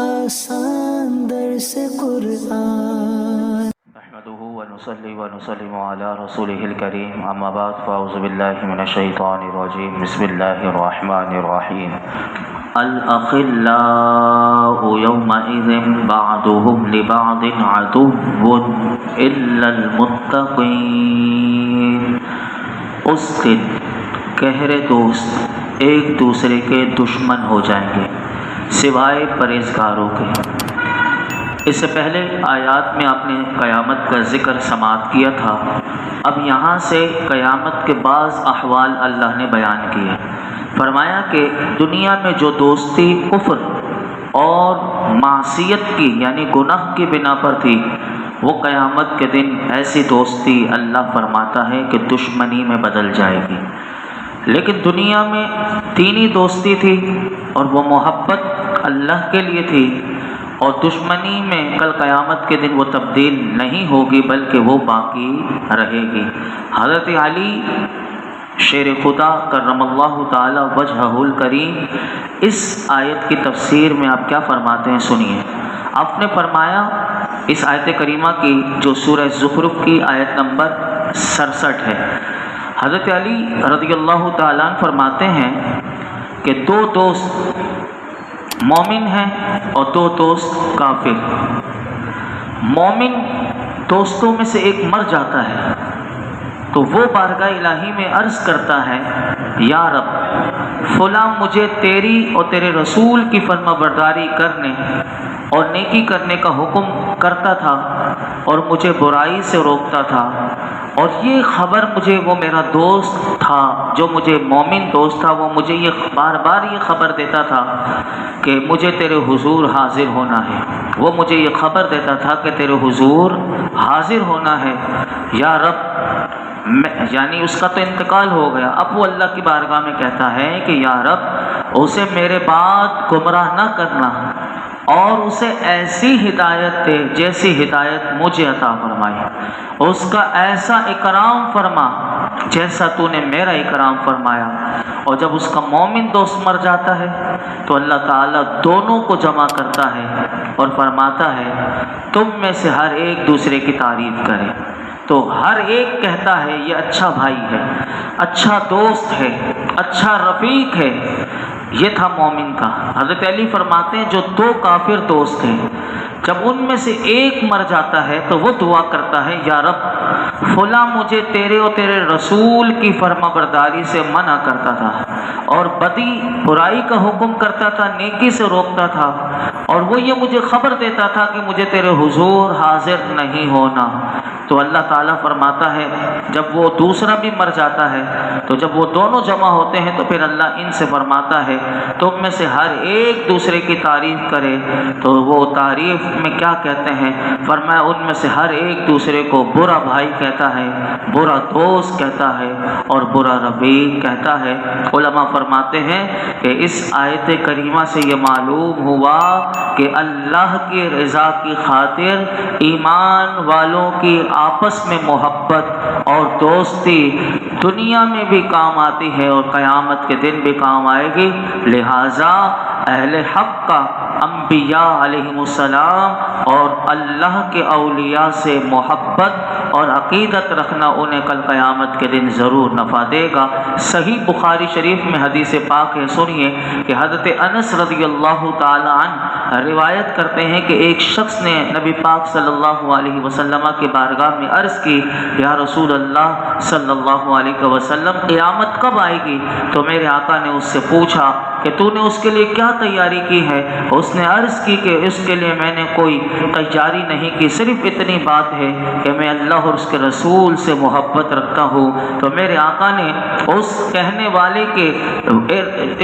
آسان درس قرآن نحمده ونصلي ونسلم على رسوله الكريم اما بعد فاعوذ بالله من الشيطان الرجيم بسم الله الرحمن الرحيم الأخلاء يومئذ بعضهم لبعض عدو إلا المتقين اس دن گہرے دوست ایک دوسرے کے دشمن ہو جائیں گے سوائے پرہیزگاروں کے۔ اس سے پہلے آیات میں آپ نے قیامت کا ذکر سماعت کیا تھا، اب یہاں سے قیامت کے بعض احوال اللہ نے بیان کیے۔ فرمایا کہ دنیا میں جو دوستی کفر اور معصیت کی یعنی گناہ کی بنا پر تھی، وہ قیامت کے دن ایسی دوستی اللہ فرماتا ہے کہ دشمنی میں بدل جائے گی۔ لیکن دنیا میں دینی دوستی تھی اور وہ محبت اللہ کے لیے تھی، اور دشمنی میں کل قیامت کے دن وہ تبدیل نہیں ہوگی بلکہ وہ باقی رہے گی۔ حضرت علی شیر خدا کرم اللہ تعالی وجہہ الکریم اس آیت کی تفسیر میں آپ کیا فرماتے ہیں سنیے۔ آپ نے فرمایا اس آیت کریمہ کی جو سورہ زخرف کی آیت نمبر 67 ہے، حضرت علی رضی اللہ تعالیٰ عنہ فرماتے ہیں کہ دو دوست مومن ہیں اور دو دوست کافر۔ مومن دوستوں میں سے ایک مر جاتا ہے تو وہ بارگاہ الہی میں عرض کرتا ہے، یا رب فلاں مجھے تیری اور تیرے رسول کی فرما برداری کرنے اور نیکی کرنے کا حکم کرتا تھا اور مجھے برائی سے روکتا تھا، اور یہ خبر مجھے وہ میرا دوست تھا جو مجھے مومن دوست تھا، وہ مجھے یہ بار بار یہ خبر دیتا تھا کہ مجھے تیرے حضور حاضر ہونا ہے، وہ مجھے یہ خبر دیتا تھا کہ تیرے حضور حاضر ہونا ہے، یا رب یعنی اس کا تو انتقال ہو گیا، اب وہ اللہ کی بارگاہ میں کہتا ہے کہ یا رب اسے میرے بعد گمراہ نہ کرنا اور اسے ایسی ہدایت دے جیسی ہدایت مجھے عطا فرمائی، اس کا ایسا اکرام فرما جیسا تو نے میرا اکرام فرمایا۔ اور جب اس کا مومن دوست مر جاتا ہے تو اللہ تعالیٰ دونوں کو جمع کرتا ہے اور فرماتا ہے تم میں سے ہر ایک دوسرے کی تعریف کرے، تو ہر ایک کہتا ہے یہ اچھا بھائی ہے، اچھا دوست ہے، اچھا رفیق ہے۔ یہ تھا مومن کا۔ حضرت علی فرماتے ہیں جو دو کافر دوست ہیں، جب ان میں سے ایک مر جاتا ہے تو وہ دعا کرتا ہے، یا رب فلاں مجھے تیرے اور تیرے رسول کی فرما برداری سے منع کرتا تھا اور برائی کا حکم کرتا تھا، نیکی سے روکتا تھا، اور وہ یہ مجھے خبر دیتا تھا کہ مجھے تیرے حضور حاضر نہیں ہونا۔ تو اللہ تعالیٰ فرماتا ہے جب وہ دوسرا بھی مر جاتا ہے تو جب وہ دونوں جمع ہوتے ہیں تو پھر اللہ ان سے فرماتا ہے تم میں سے ہر ایک دوسرے کی تعریف کرے، تو وہ تعریف میں کیا کہتے ہیں؟ فرمایا ان میں سے ہر ایک دوسرے کو برا بھائی کہتا ہے، برا دوست کہتا ہے اور برا رفیق کہتا ہے۔ علماء فرماتے ہیں کہ اس آیت کریمہ سے یہ معلوم ہوا کہ اللہ کی رضا کی خاطر ایمان والوں کی آپس میں محبت اور دوستی دنیا میں بھی کام آتی ہے اور قیامت کے دن بھی کام آئے گی، لہٰذا اہل حق کا انبیاء علیہم السلام اور اللہ کے اولیاء سے محبت اور عقیدت رکھنا انہیں کل قیامت کے دن ضرور نفع دے گا۔ صحیح بخاری شریف میں حدیث پاک ہے، سنیے کہ حضرت انس رضی اللہ تعالی عنہ روایت کرتے ہیں کہ ایک شخص نے نبی پاک صلی اللہ علیہ وسلم کی بارگاہ میں عرض کی، یا رسول اللہ صلی اللہ علیہ وسلم قیامت کب آئے گی؟ تو میرے آقا نے اس سے پوچھا کہ تو نے اس کے لیے کیا تیاری کی ہے؟ اس نے عرض کی کہ اس کے لیے میں نے کوئی تیاری نہیں کی، صرف اتنی بات ہے کہ میں اللہ اور اس کے رسول سے محبت رکھتا ہوں۔ تو میرے آقا نے اس کہنے والے کے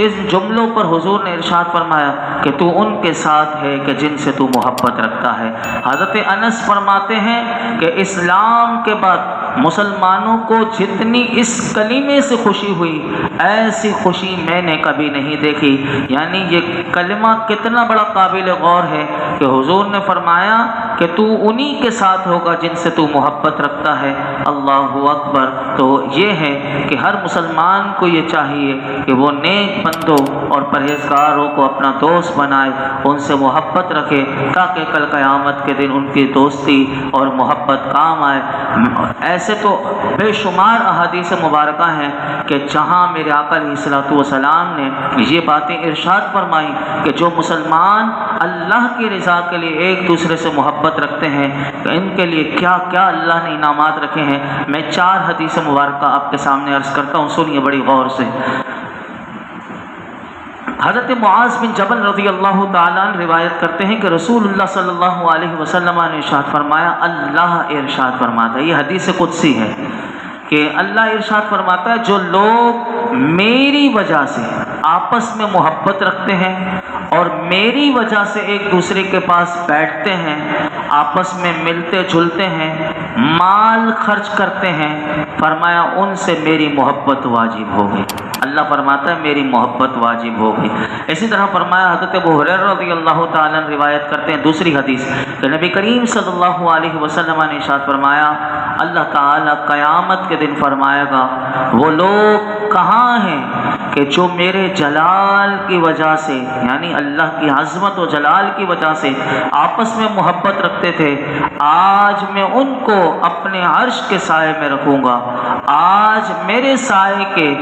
اس جملوں پر حضور نے ارشاد فرمایا کہ تو ان کے ساتھ ہے کہ جن سے تو محبت رکھتا ہے۔ حضرت انس فرماتے ہیں کہ اسلام کے بعد مسلمانوں کو جتنی اس کلمے سے خوشی ہوئی ایسی خوشی میں نے کبھی نہیں دیکھی۔ یعنی یہ کلمہ کتنا بڑا قابل غور ہے کہ حضور نے فرمایا کہ تو انہی کے ساتھ ہوگا جن سے تو محبت رکھتا ہے۔ اللہ اکبر۔ تو یہ ہے کہ ہر مسلمان کو یہ چاہیے کہ وہ نیک بندوں اور پرہیزگاروں کو اپنا دوست بنائے، ان سے محبت رکھے، تاکہ کل قیامت کے دن ان کی دوستی اور محبت کام آئے۔ ایسے تو بے شمار احادیث مبارکہ ہیں کہ جہاں میرے آقا علیہ الصلوۃ والسلام نے یہ باتیں ارشاد فرمائی کہ جو مسلمان اللہ کی رضا کے لیے ایک دوسرے سے محبت رکھتے ہیں کہ ان کے لیے کیا کیا اللہ نے انعامات رکھے ہیں۔ میں 4 حدیث مبارکہ آپ کے سامنے عرض کرتا ہوں، سنیے بڑی غور سے۔ حضرت معاذ بن جبل رضی اللہ تعالیٰ عنہ روایت کرتے ہیں کہ رسول اللہ صلی اللہ علیہ وسلم نے ارشاد فرمایا، اللہ ارشاد فرماتا ہے، یہ حدیث قدسی ہے کہ اللہ ارشاد فرماتا ہے جو لوگ میری وجہ سے آپس میں محبت رکھتے ہیں اور میری وجہ سے ایک دوسرے کے پاس بیٹھتے ہیں، آپس میں ملتے جلتے ہیں، مال خرچ کرتے ہیں، فرمایا ان سے میری محبت واجب ہو گئی۔ اللہ فرماتا ہے میری محبت واجب ہو گئی۔ اسی طرح فرمایا حضرت ابو ہریرہ رضی اللہ تعالیٰ عنہ روایت کرتے ہیں دوسری حدیث کہ نبی کریم صلی اللہ علیہ وسلم نے ارشاد فرمایا، اللہ تعالیٰ قیامت کے دن فرمائے گا وہ لوگ کہاں ہیں کہ جو میرے جلال کی وجہ سے، یعنی اللہ کی عظمت و جلال کی وجہ سے آپس میں محبت رکھتے تھے، آج میں ان کو اپنے عرش کے سائے میں رکھوں گا۔ آج میرے سائے کے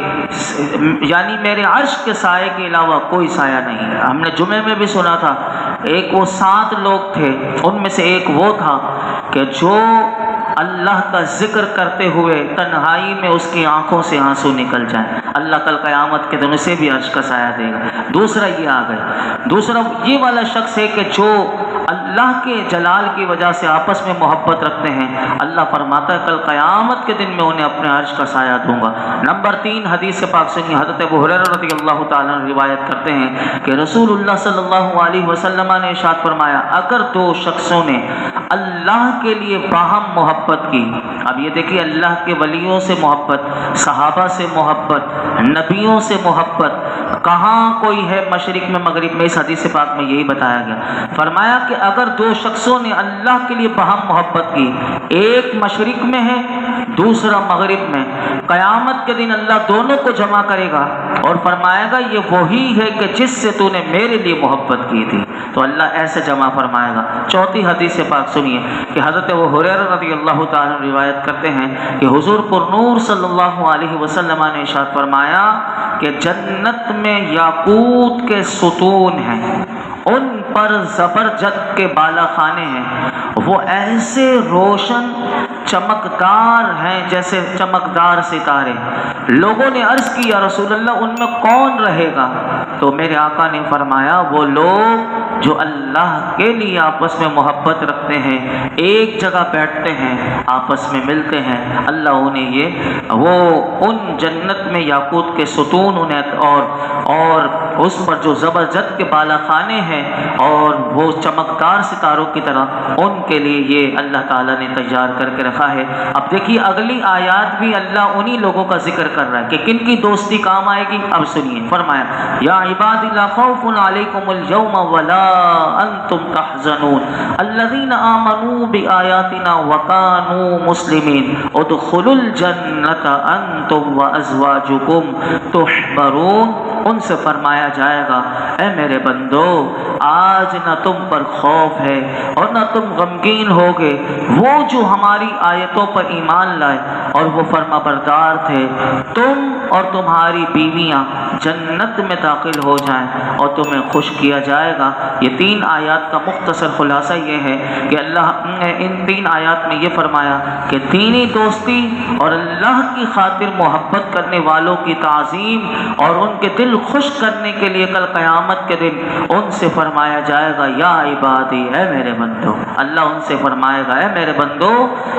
یعنی میرے عرش کے سائے کے علاوہ کوئی سایہ نہیں ہے۔ ہم نے جمعے میں بھی سنا تھا، ایک وہ 7 لوگ تھے، ان میں سے ایک وہ تھا کہ جو اللہ کا ذکر کرتے ہوئے تنہائی میں اس کی آنکھوں سے آنسو نکل جائیں، اللہ کل قیامت کے دن اسے بھی عرش کا سایہ دے گا۔ دوسرا یہ آ گیا، دوسرا یہ والا شخص ہے کہ جو اللہ کے جلال کی وجہ سے آپس میں محبت رکھتے ہیں، اللہ فرماتا ہے کل قیامت کے دن میں انہیں اپنے عرش کا سایہ دوں گا۔ نمبر 3 حدیث پاک سنی، حضرت ابو ہریرہ رضی اللہ تعالیٰ عنہ روایت کرتے ہیں کہ رسول اللہ صلی اللہ علیہ وسلم نے ارشاد فرمایا، اگر 2 شخصوں نے اللہ کے لیے باہم محبت کی، اب یہ دیکھیے اللہ کے ولیوں سے محبت، صحابہ سے محبت، نبیوں سے محبت، کہاں کوئی ہے مشرق میں مغرب میں، اس حدیث پاک میں یہی بتایا گیا۔ فرمایا کہ اگر 2 شخصوں نے اللہ کے لیے باہم محبت کی، ایک مشرق میں ہے دوسرا مغرب میں، قیامت کے دن اللہ دونوں کو جمع کرے گا اور فرمائے گا یہ وہی ہے کہ جس سے تو نے میرے لیے محبت کی تھی، تو اللہ ایسے جمع فرمائے گا۔ چوتھی حدیث پاک سنیے کہ حضرت ابو ہریرہ رضی اللہ تعالیٰ روایت کرتے ہیں کہ حضور پر نور صلی اللہ علیہ وسلم نے ارشاد فرمایا کہ جنت میں یاقوت کے ستون ہیں، ان پر زبرجد کے بالا خانے ہیں، وہ ایسے روشن چمکدار ہیں جیسے چمکدار ستارے۔ لوگوں نے عرض کی یا رسول اللہ ان میں کون رہے گا؟ تو میرے آقا نے فرمایا وہ لوگ جو اللہ کے لیے آپس میں محبت رکھتے ہیں، ایک جگہ بیٹھتے ہیں، آپس میں ملتے ہیں، اللہ انہیں وہ ان جنت میں یاقوت کے ستون انہیں اور اس پر جو زبرجد کے بالا خانے ہیں اور وہ چمکدار ستاروں کی طرح، ان کے لیے یہ اللہ تعالیٰ نے تیار کر کے رکھا ہے۔ اب دیکھیے اگلی آیات بھی اللہ انہی لوگوں کا ذکر کر رہا ہے کہ کن کی دوستی کام آئے گی۔ اب سنیے، فرمایا یا عباد لا خوف علیکم اليوم ولا انتم تحزنون الذین آمنوا بآیاتنا وکانوا مسلمین ادخلوا الجنۃ انتم وازواجکم تحبرون۔ ان سے فرمایا جائے گا اے میرے بندو، آج نہ تم پر خوف ہے اور نہ تم غمگین ہوگے، وہ جو ہماری آیتوں پر ایمان لائے اور وہ فرما بردار تھے، تم اور تمہاری بیویاں جنت میں داخل ہو جائیں اور تمہیں خوش کیا جائے گا۔ یہ 3 آیات کا مختصر خلاصہ یہ ہے کہ اللہ نے ان 3 آیات میں یہ فرمایا کہ دینی دوستی اور اللہ کی خاطر محبت کرنے والوں کی تعظیم اور ان کے دل خوش کرنے کے لیے کل قیامت کے دن ان سے فرمایا جائے گا یا عبادی، اے میرے بندو، اللہ ان سے فرمائے گا اے میرے بندو،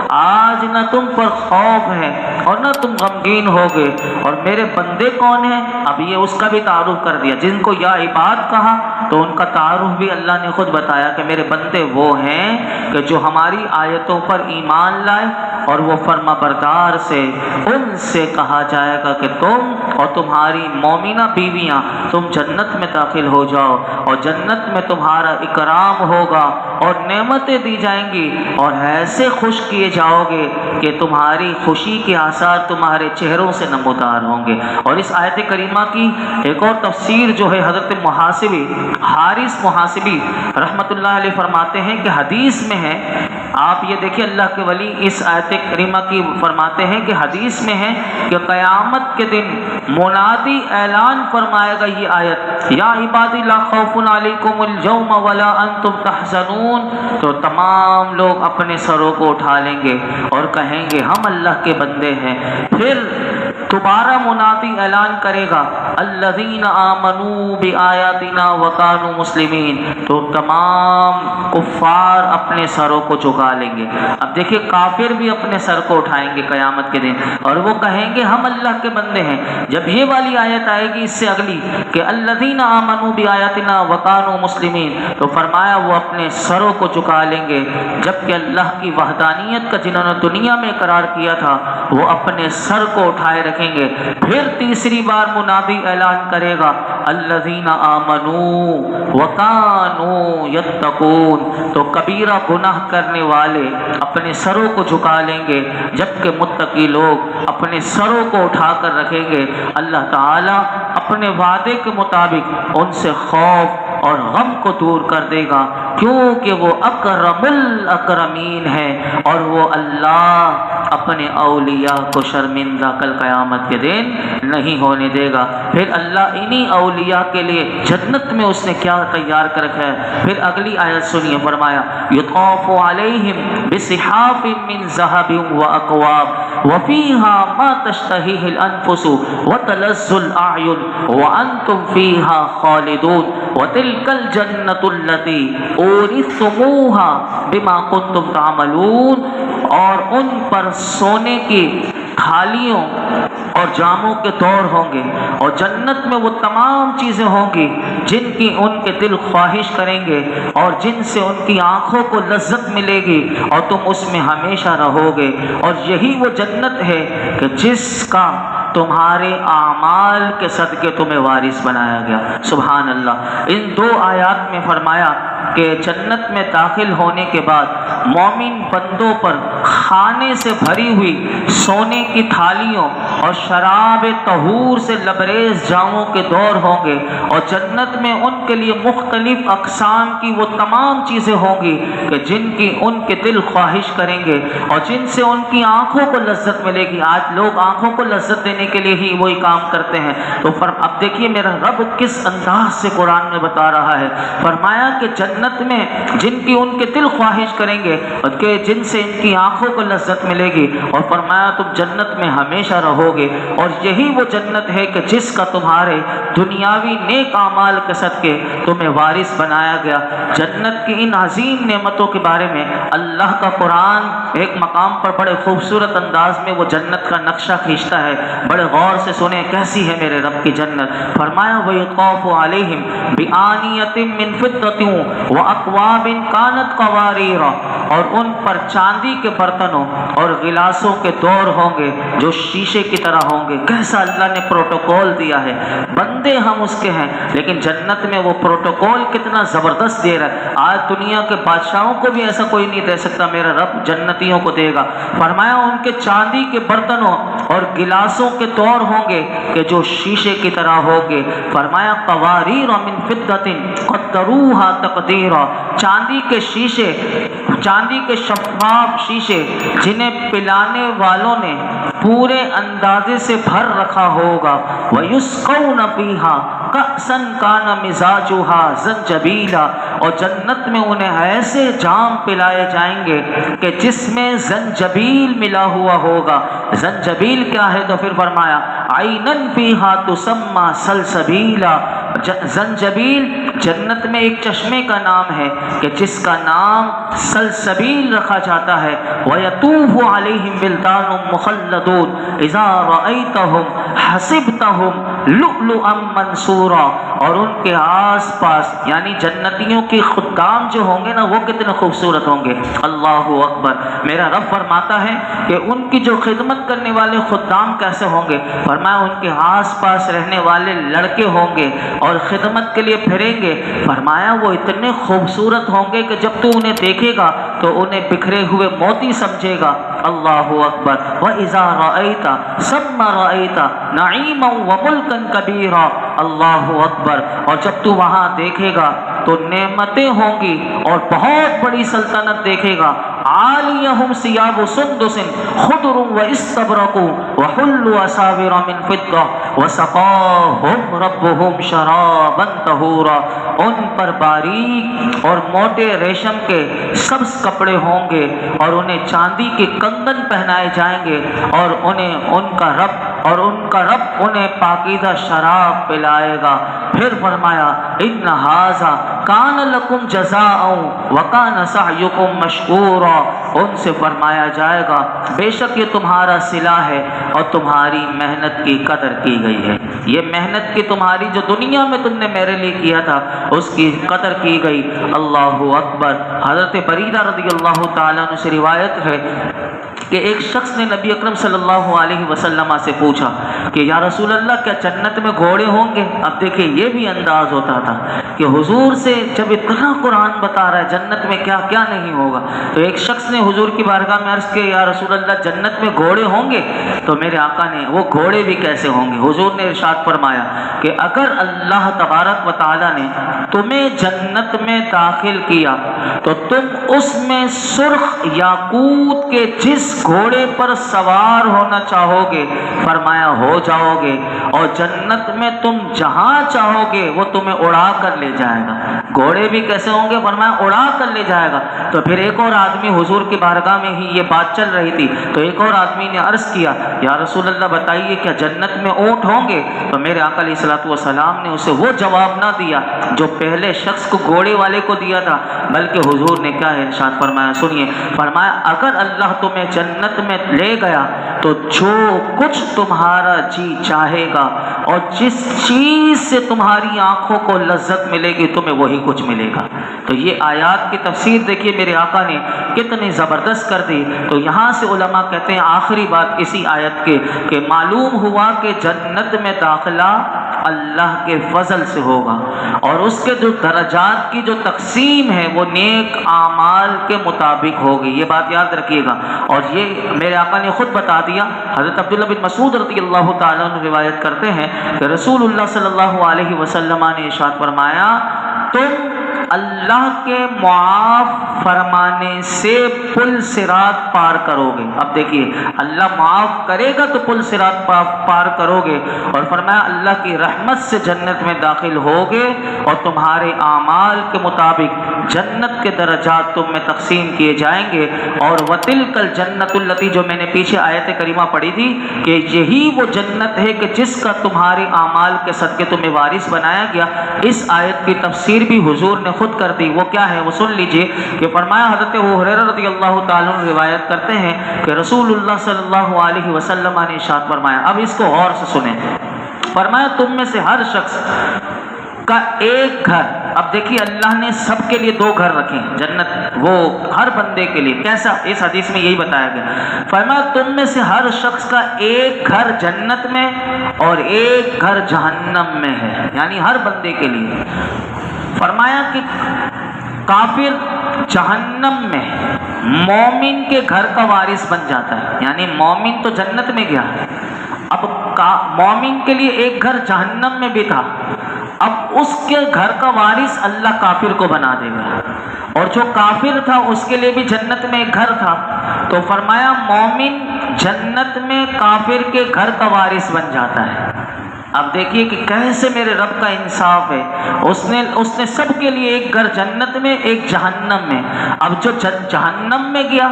آج نہ تم پر خوف ہے اور نہ تم غمگین ہوگے۔ اور میرے بندے کون ہیں؟ اب یہ اس کا بھی تعارف کر دیا، جن کو یا عباد کہا تو ان کا تعارف بھی اللہ نے خود بتایا کہ میرے بندے وہ ہیں کہ جو ہماری آیتوں پر ایمان لائے اور وہ فرما بردار سے ان سے کہا جائے گا کہ تم اور تمہاری مومنہ بیویاں تم جنت میں داخل ہو جاؤ، اور جنت میں تمہارا اکرام ہوگا اور نعمتیں دی جائیں گی، اور ایسے خوش کیے جاؤ گے کہ تمہاری خوشی کے آثار تمہارے چہروں سے نمودار ہوں گے۔ اور اس آیت کریمہ کی ایک اور تفسیر جو ہے حضرت محاسبی حارث محاسبی رحمۃ اللہ علیہ فرماتے ہیں کہ حدیث میں ہے، آپ یہ دیکھیں اللہ کے ولی اس آیت کریمہ کی فرماتے ہیں کہ حدیث میں ہے کہ قیامت کے دن منادی اعلان فرمائے گا یہ آیت، یا عبادی لا خوف علیکم اليوم ولا انتم تحزنون، تو تمام لوگ اپنے سروں کو اٹھا لیں گے اور کہیں گے ہم اللہ کے بندے ہیں۔ پھر دوبارہ منادی اعلان کرے گا الذین آمنوا بآیاتنا وکانوا مسلمین، تو تمام کفار اپنے سروں کو جھکا لیں گے۔ اب دیکھیے کافر بھی اپنے سر کو اٹھائیں گے قیامت کے دن اور وہ کہیں گے ہم اللہ کے بندے ہیں۔ جب یہ والی آیت آئے گی اس سے اگلی کہ الذین آمنوا بآیاتنا وکانوا مسلمین، تو فرمایا وہ اپنے سروں کو جھکا لیں گے، جبکہ اللہ کی وحدانیت کا جنہوں نے دنیا میں اقرار کیا تھا وہ اپنے سر کو اٹھائے رکھیں گے۔ پھر تیسری بار منادی اعلان کرے گا الذین آمنوا وکانوا یتقون، تو کبیرہ گناہ کرنے والے اپنے سروں کو جھکا لیں گے، جبکہ متقی لوگ اپنے سروں کو اٹھا کر رکھیں گے۔ اللہ تعالیٰ اپنے وعدے کے مطابق ان سے خوف اور غم کو دور کر دے گا، کیونکہ وہ اکرم الاکرمین ہے اور وہ اللہ اپنے اولیاء کو شرمندہ کل قیامت کے دن نہیں ہونے دے گا۔ پھر اللہ انہی اولیاء کے لیے جنت میں اس نے کیا تیار کر رکھا ہے، پھر اگلی آیت سنیے، فرمایا یطاف علیہم بصحاف من ذہب واکواب وفیہا ما تشتہیہ الانفس وتلذ الاعین وانتم فیہا خالدون وتلک الجنۃ التی اورثتموہا بما کنتم تعملون، اور ان پر سونے کی تھالیوں اور جاموں کے دور ہوں گے، اور جنت میں وہ تمام چیزیں ہوں گی جن کی ان کے دل خواہش کریں گے اور جن سے ان کی آنکھوں کو لذت ملے گی، اور تم اس میں ہمیشہ رہو گے۔ اور یہی وہ جنت ہے کہ جس کا تمہارے اعمال کے صدقے تمہیں وارث بنایا گیا۔ سبحان اللہ۔ ان دو آیات میں فرمایا کہ جنت میں داخل ہونے کے بعد مومن بندوں پر کھانے سے بھری ہوئی سونے کی تھالیوں اور شراب طہور سے لبریز جاموں کے دور ہوں گے، اور جنت میں ان کے لیے مختلف اقسام کی وہ تمام چیزیں ہوں گی کہ جن کی ان کے دل خواہش کریں گے اور جن سے ان کی آنکھوں کو لذت ملے گی۔ آج لوگ آنکھوں کو لذت دینے کے لیے ہی وہی کام کرتے ہیں، تو اب دیکھیے میرا رب کس انداز سے قرآن میں بتا رہا ہے۔ فرمایا کہ جنت میں جن کی ان کے دل خواہش کریں گے اور کہ جن سے ان کی آنکھوں کو لذت ملے گی، اور فرمایا تم جنت میں ہمیشہ رہو گے، اور یہی وہ جنت ہے کہ جس کا تمہارے دنیاوی نیک اعمال کے صدقے تمہیں وارث بنایا گیا۔ جنت کی ان عظیم نعمتوں کے بارے میں اللہ کا قرآن ایک مقام پر بڑے خوبصورت انداز میں وہ جنت کا نقشہ کھینچتا ہے۔ بڑے غور سے سنیں کیسی ہے میرے رب کی جنت۔ فرمایا وَيُطَافُ عَلَيْهِمْ بِآنِيَةٍ مِّن فِضَّةٍ وَأَكْوَابٍ كَانَتْ قَوَارِيرَ، اور ان پر چاندی کے برتنوں اور گلاسوں کے دور ہوں گے جو شیشے کی طرح ہوں گے۔ کیسا اللہ نے پروٹوکول دیا ہے، بندے ہم اس کے ہیں لیکن جنت میں وہ پروٹوکول کتنا زبردست دے رہا ہے۔ آج دنیا کے بادشاہوں کو بھی ایسا کوئی نہیں دے سکتا، میرا رب جنتیوں کو دے گا۔ فرمایا ان کے چاندی کے برتنوں اور گلاسوں کے دور ہوں گے کہ جو شیشے کی طرح ہوں گے۔ فرمایا قواریر من فضة قدروها تقدیرا، چاندی کے شیشے، چاندی کے شفاف شیشے جنہیں پلانے والوں نے پورے اندازے سے بھر رکھا ہوگا۔ وَيُسْقَوْنَ فِيهَا كَأْسًا كَانَ مِزَاجُهَا زَنجَبِيلًا، اور جنت میں انہیں ایسے جام پلائے جائیں گے کہ جس میں زنجبیل ملا ہوا ہوگا۔ زنجبیل کیا ہے؟ تو پھر فرمایا عَيْنًا فِيهَا تُسَمَّى سَلْسَبِيلًا، زنجبیل جنت میں ایک چشمے کا نام ہے کہ جس کا نام سلسبیل رکھا جاتا ہے. وَيَطُوفُ عَلَيْهِمْ وِلْدَانٌ مُخَلَّدُونَ إِذَا رَأَيْتَهُمْ حَسِبْتَهُمْ لُؤْلُؤًا مَنْثُورًا. اور ان کے آس پاس یعنی جنتیوں کی خدام جو ہوں گے نا وہ کتنے خوبصورت ہوں گے. اللہ اکبر. میرا رب فرماتا ہے کہ ان کی جو خدمت کرنے والے خدام کیسے ہوں گے. فرمایا ان کے آس پاس رہنے والے لڑکے ہوں گے اور خدمت کے لیے پھریں گے. فرمایا وہ اتنے خوبصورت ہوں گے کہ جب تو انہیں دیکھے گا تو انہیں بکھرے ہوئے موتی سمجھے گا. اللہ اکبر. وَإِذَا رَأَيْتَ ثَمَّ رَأَيْتَ نَعِيمًا وَمُلْكًا كَبِيرًا. اللہ اکبر. اور جب تو وہاں دیکھے گا تو نعمتیں ہوں گی اور بہت بڑی سلطنت دیکھے گا. عالیہم ثیاب سندس خضر واستبرق وحلوا اساور من فضة وسقاہم ربہم شرابا طہورا. ان پر باریک اور موٹے ریشم کے سبز کپڑے ہوں گے اور انہیں چاندی کے کنگن پہنائے جائیں گے اور ان کا رب انہیں پاکیزہ شراب پلائے گا. پھر فرمایا ان ھذا کان لکم جزاء وکان سعیکم مشکورا. ان سے فرمایا جائے گا بے شک یہ تمہارا صلہ ہے اور تمہاری محنت کی قدر کی گئی ہے. یہ محنت کی تمہاری جو دنیا میں تم نے میرے لیے کیا تھا اس کی قدر کی گئی. اللہ اکبر. حضرت بریدہ رضی اللہ تعالیٰ عنہ سے روایت ہے کہ ایک شخص نے نبی اکرم صلی اللہ علیہ وسلم سے پوچھا کہ یا رسول اللہ کیا جنت میں گھوڑے ہوں گے؟ اب دیکھیں یہ بھی انداز ہوتا تھا کہ حضور سے جب اتنا قرآن بتا رہا ہے جنت میں کیا کیا نہیں ہوگا. تو ایک شخص نے حضور کی بارگاہ میں عرض کیا یا رسول اللہ جنت میں گھوڑے ہوں گے؟ تو میرے آقا نے وہ گھوڑے بھی کیسے ہوں گے. حضور نے ارشاد فرمایا کہ اگر اللہ تبارک و تعالیٰ نے تمہیں جنت میں داخل کیا تو تم اس میں سرخ یاقوت کے جس گھوڑے پر سوار ہونا چاہو گے فرمایا ہو جاؤ گے اور جنت میں تم جہاں چاہو گے وہ تمہیں اڑا کر لے جائے گا. گھوڑے بھی کیسے ہوں گے؟ فرمایا اڑا کر لے جائے گا. تو پھر ایک اور آدمی حضور کی بارگاہ میں ہی یہ بات چل رہی تھی تو ایک اور آدمی نے عرض کیا یا رسول اللہ بتائیے کیا جنت میں اونٹ ہوں گے؟ تو میرے آقا علیہ الصلوۃ والسلام نے اسے وہ جواب نہ دیا جو پہلے شخص کو گھوڑے والے کو دیا تھا بلکہ حضور نے کیا ارشاد فرمایا سنیے. فرمایا اگر اللہ تمہیں جنت میں لے گیا تو جو کچھ تمہارا جی چاہے گا اور جس چیز سے تمہاری آنکھوں کو لذت ملے گی تمہیں وہی کچھ ملے گا. تو یہ آیات کی تفسیر دیکھیے میرے آقا نے کتنی زبردست کر دی. تو یہاں سے علماء کہتے ہیں آخری بات اسی آیت کے کہ معلوم ہوا کہ جنت میں داخلہ اللہ کے فضل سے ہوگا اور اس کے جو درجات کی جو تقسیم ہے وہ نیک اعمال کے مطابق ہوگی. یہ بات یاد رکھیے گا. اور یہ میرے آقا نے خود بتا دیا. حضرت عبداللہ بن مسعود رضی اللہ تعالیٰ عنہ روایت کرتے ہیں کہ رسول اللہ صلی اللہ علیہ وسلم نے ارشاد فرمایا تم اللہ کے معاف فرمانے سے پل صراط پار کرو گے. اب دیکھیے اللہ معاف کرے گا تو پل صراط پار کرو گے اور فرمایا اللہ کی رحمت سے جنت میں داخل ہوگے اور تمہارے اعمال کے مطابق جنت کے درجات تم میں تقسیم کیے جائیں گے. اور وَتِلْكَ الْجَنَّةُ الَّتِي جو میں نے پیچھے آیت کریمہ پڑھی تھی کہ یہی وہ جنت ہے کہ جس کا تمہارے اعمال کے صدقے تمہیں وارث بنایا گیا. اس آیت کی تفسیر بھی حضور نے خود کر دی. وہ کیا ہے وہ سن لیجئے کہ فرمایا حضرت ابو ہریرہ رضی اللہ تعالیٰ عنہ روایت کرتے ہیں کہ رسول اللہ صلی اللہ علیہ وسلم نے ارشاد فرمایا. اب اس کو غور سے سنیں. فرمایا تم میں سے ہر شخص کا ایک گھر. اب دیکھیے اللہ نے سب کے لیے 2 گھر رکھے ہیں جنت وہ ہر بندے کے لیے. کیسا؟ اس حدیث میں یہی بتایا گیا. فرمایا تم میں سے ہر شخص کا ایک گھر جنت میں اور ایک گھر جہنم میں ہے یعنی ہر بندے کے لیے. فرمایا کہ کافر جہنم میں مومن کے گھر کا وارث بن جاتا ہے یعنی مومن تو جنت میں گیا اب مومن کے لیے ایک گھر جہنم میں بھی تھا اب اس کے گھر کا وارث اللہ کافر کو بنا دے گا اور جو کافر تھا اس کے لیے بھی جنت میں ایک گھر تھا. تو فرمایا مومن جنت میں کافر کے گھر کا وارث بن جاتا ہے. اب دیکھیے کہ کیسے میرے رب کا انصاف ہے. اس نے سب کے لیے ایک گھر جنت میں ایک جہنم میں. اب جو جہنم میں گیا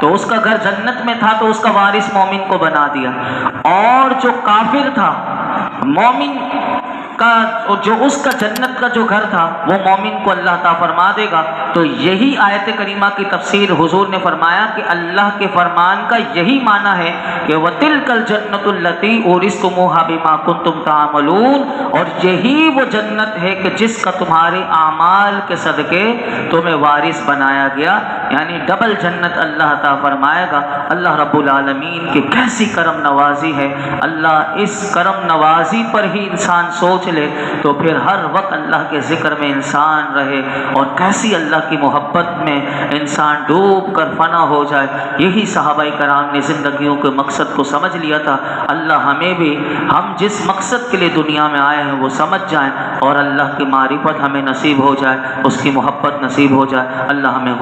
تو اس کا گھر جنت میں تھا تو اس کا وارث مومن کو بنا دیا اور جو کافر تھا مومن کا جو اس کا جنت کا جو گھر تھا وہ مومن کو اللہ عطا فرما دے گا۔ تو یہی آیت کریمہ کی تفسیر حضور نے فرمایا کہ اللہ کے فرمان کا یہی معنی ہے کہ وَتِلْكَ الْجَنَّةُ الَّتِي أُورِثْتُمُوهَا بِمَا كُنْتُمْ تَعْمَلُونَ، اور یہی وہ جنت ہے کہ جس کا تمہارے اعمال کے صدقے تمہیں وارث بنایا گیا، یعنی ڈبل جنت اللہ عطا فرمائے گا۔ اللہ رب العالمین کی کیسی کرم نوازی ہے، اللہ اس کرم نوازی پر ہی انسان سوچ لے تو پھر ہر وقت اللہ کے ذکر میں انسان رہے اور کیسی اللہ کی محبت میں انسان ڈوب کر فنا ہو جائے۔ یہی صحابہ کرام نے زندگیوں کے مقصد کو سمجھ لیا تھا۔ اللہ ہمیں بھی ہم جس مقصد کے لیے دنیا میں آئے ہیں وہ سمجھ جائیں اور اللہ کی معرفت ہمیں نصیب ہو جائے، اس کی محبت نصیب ہو جائے۔ اللہ ہمیں